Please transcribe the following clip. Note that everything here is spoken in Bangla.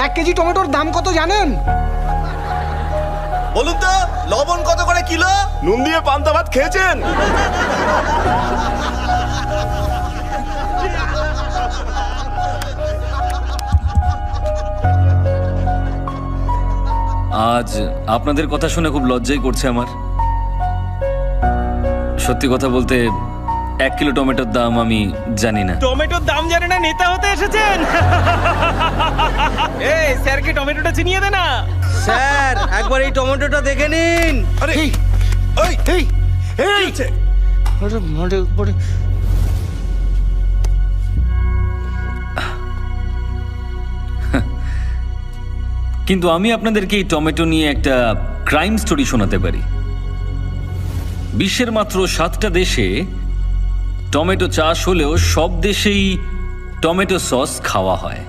1 কেজি টমেটোর দাম কত জানেন? বলুন তো, লবণ কত করে কিলো? নুন দিয়ে পান্তা ভাত খেয়েছেন? আজ আপনাদের কথা শুনে খুব লজ্জাই করছে আমার। সত্যি কথা বলতে 1 কিলো টমেটোর দাম আমি জানি না। টমেটোর দাম জানে না, নেতা হতে এসেছেন? এই স্যারকে টমেটোটা চিনিয়ে দে না। স্যার একবার এই টমেটোটা দেখে নিন। আরে এই ওই এই কি হচ্ছে? আরে মারে উপরে কিন্তু আমি আপনাদেরকে এই টমেটো নিয়ে একটা ক্রাইম স্টোরি শোনাতে পারি। বিশ্বের মাত্র 7টা দেশে টমেটো চাষ হলেও সব দেশেই টমেটো সস খাওয়া হয়।